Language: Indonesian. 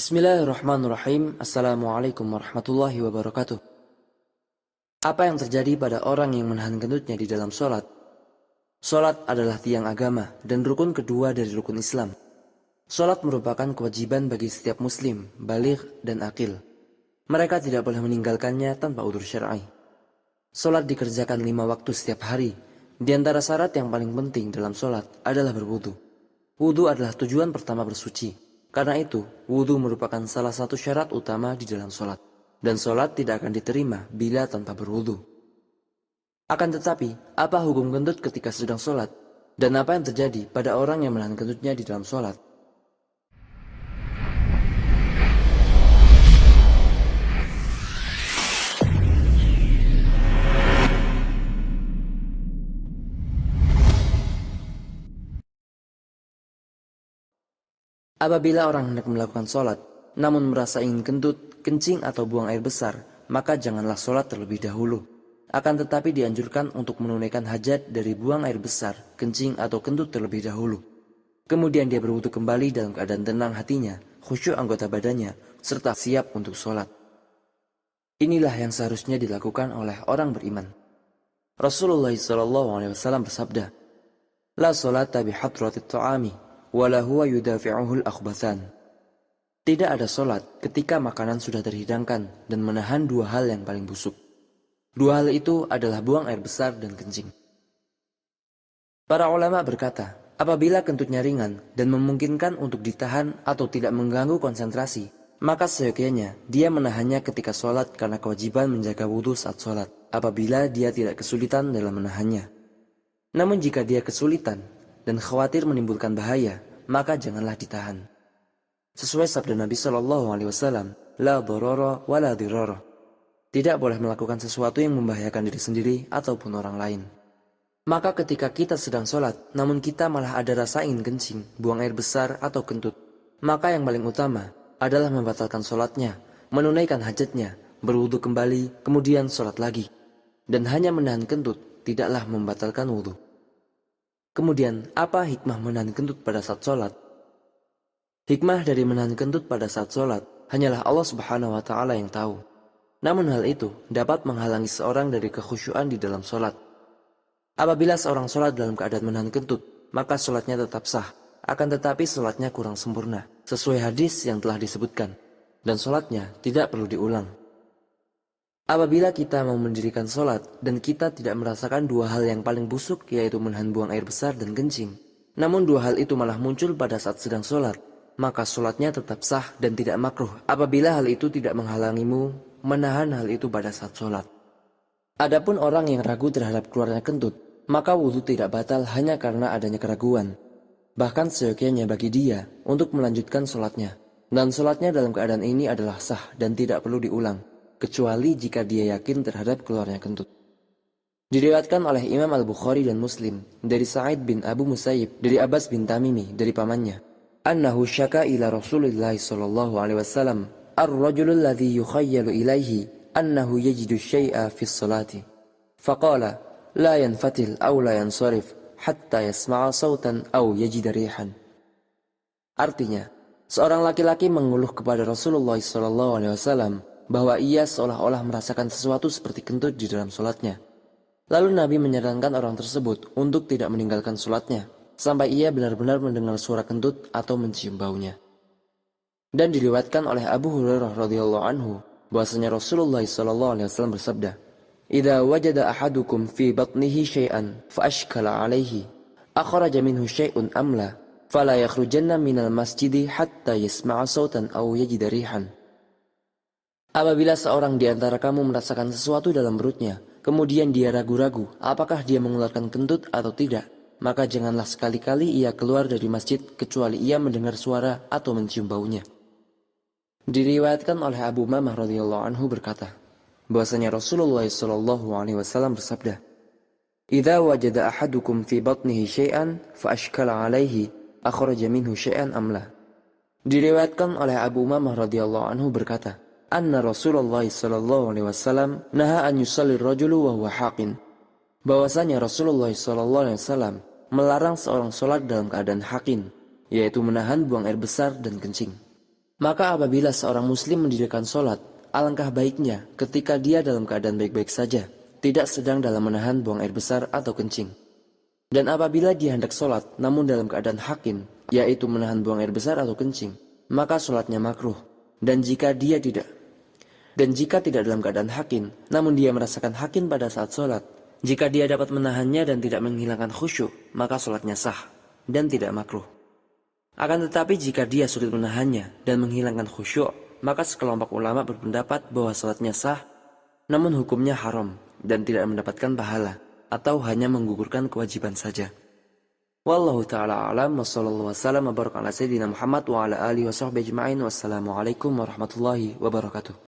Bismillahirrahmanirrahim. Assalamualaikum warahmatullahi wabarakatuh. Apa yang terjadi pada orang yang menahan kentutnya di dalam sholat? Sholat adalah tiang agama dan rukun kedua dari rukun Islam. Sholat merupakan kewajiban bagi setiap muslim, baligh dan akil. Mereka tidak boleh meninggalkannya tanpa udzur syar'i. Sholat dikerjakan 5 waktu setiap hari. Di antara syarat yang paling penting dalam sholat adalah berwudu. Wudu adalah tujuan pertama bersuci. Karena itu, wudu merupakan salah satu syarat utama di dalam sholat. Dan sholat tidak akan diterima bila tanpa berwudu. Akan tetapi, apa hukum kentut ketika sedang sholat? Dan apa yang terjadi pada orang yang menahan kentutnya di dalam sholat? Apabila orang hendak melakukan sholat, namun merasa ingin kentut, kencing atau buang air besar, maka janganlah sholat terlebih dahulu. Akan tetapi dianjurkan untuk menunaikan hajat dari buang air besar, kencing atau kentut terlebih dahulu. Kemudian dia berwudu kembali dalam keadaan tenang hatinya, khusyuk anggota badannya, serta siap untuk sholat. Inilah yang seharusnya dilakukan oleh orang beriman. Rasulullah SAW bersabda, "La sholata bihadratit ta'ami, wala huwa yudafi'uhul akhbathan." Tidak ada solat ketika makanan sudah terhidangkan dan menahan dua hal yang paling busuk. Dua hal itu adalah buang air besar dan kencing. Para ulama berkata, apabila kentutnya ringan dan memungkinkan untuk ditahan atau tidak mengganggu konsentrasi, maka seyogyanya dia menahannya ketika solat karena kewajiban menjaga wudu saat solat, apabila dia tidak kesulitan dalam menahannya. Namun jika dia kesulitan dan khawatir menimbulkan bahaya, maka janganlah ditahan. Sesuai sabda Nabi SAW, la dharara wa la dirara. Tidak boleh melakukan sesuatu yang membahayakan diri sendiri ataupun orang lain. Maka ketika kita sedang sholat, namun kita malah ada rasa ingin kencing, buang air besar atau kentut, maka yang paling utama adalah membatalkan sholatnya, menunaikan hajatnya, berwudu kembali, kemudian sholat lagi. Dan hanya menahan kentut, tidaklah membatalkan wudu. Kemudian, apa hikmah menahan kentut pada saat sholat? Hikmah dari menahan kentut pada saat sholat hanyalah Allah Subhanahu wa Ta'ala yang tahu. Namun hal itu dapat menghalangi seorang dari kekhusyuan di dalam sholat. Apabila seorang sholat dalam keadaan menahan kentut, maka sholatnya tetap sah. Akan tetapi sholatnya kurang sempurna, sesuai hadis yang telah disebutkan. Dan sholatnya tidak perlu diulang. Apabila kita mau mendirikan sholat dan kita tidak merasakan dua hal yang paling busuk, yaitu menahan buang air besar dan kencing, namun dua hal itu malah muncul pada saat sedang sholat, maka sholatnya tetap sah dan tidak makruh apabila hal itu tidak menghalangimu menahan hal itu pada saat sholat. Adapun orang yang ragu terhadap keluarnya kentut, maka wudhu tidak batal hanya karena adanya keraguan. Bahkan seyogyanya bagi dia untuk melanjutkan sholatnya. Dan sholatnya dalam keadaan ini adalah sah dan tidak perlu diulang, kecuali jika dia yakin terhadap keluarnya kentut. Diriwayatkan oleh Imam Al-Bukhari dan Muslim dari Sa'id bin Abu Musayyib dari Abbas bin Tamimi dari pamannya, annahu syaka ila Rasulillah sallallahu alaihi wasallam ar-rajul alladhi yukhayyalu ilaihi annahu yajidu syai'a fi sholati faqala la yanfatil aw la yansarif hatta yasma'a sautan aw yajida rihan. Artinya, seorang laki-laki mengeluh kepada Rasulullah sallallahu alaihi wasallam bahwa ia seolah-olah merasakan sesuatu seperti kentut di dalam sholatnya. Lalu Nabi menyarankan orang tersebut untuk tidak meninggalkan sholatnya sampai ia benar-benar mendengar suara kentut atau mencium baunya. Dan diriwayatkan oleh Abu Hurairah radhiyallahu anhu bahwasanya Rasulullah SAW bersabda, "Idza wajada ahadukum fi batnihi syai'an fa ashkala 'alaihi, akhraja minhu syai'un am la, fala yakhrujanna minal masjidi hatta yasma'a sautan aw yajida rihan." Apabila seorang di antara kamu merasakan sesuatu dalam perutnya, kemudian dia ragu-ragu apakah dia mengeluarkan kentut atau tidak, maka janganlah sekali-kali ia keluar dari masjid kecuali ia mendengar suara atau mencium baunya. Diriwayatkan oleh Abu Umamah radhiyallahu anhu berkata, bahwasanya Rasulullah SAW bersabda, "Idza wajada ahadukum fi batnihi syai'an fa ashkala 'alaihi, akhraja minhu syai'an am la." Diriwayatkan oleh Abu Umamah radhiyallahu anhu berkata, anna Rasulullah SAW naha an yusalli rajulu wa huwa haqin. Bahwasanya Rasulullah SAW melarang seorang sholat dalam keadaan hakin, yaitu menahan buang air besar dan kencing. Maka apabila seorang muslim mendirikan sholat, alangkah baiknya ketika dia dalam keadaan baik-baik saja, tidak sedang dalam menahan buang air besar atau kencing. Dan apabila dia hendak sholat namun dalam keadaan hakim, yaitu menahan buang air besar atau kencing, maka sholatnya makruh. Dan jika tidak dalam keadaan hakim, namun dia merasakan hakim pada saat sholat, jika dia dapat menahannya dan tidak menghilangkan khusyuk, maka sholatnya sah dan tidak makruh. Akan tetapi jika dia sulit menahannya dan menghilangkan khusyuk, maka sekelompok ulama berpendapat bahwa sholatnya sah, namun hukumnya haram dan tidak mendapatkan pahala, atau hanya menggugurkan kewajiban saja. Wallahu ta'ala alam wa sallallahu wasallam wa baraka ala sayyidina Muhammad wa ala alihi wa sahbihi ajma'in. Wassalamualaikum warahmatullahi wabarakatuh.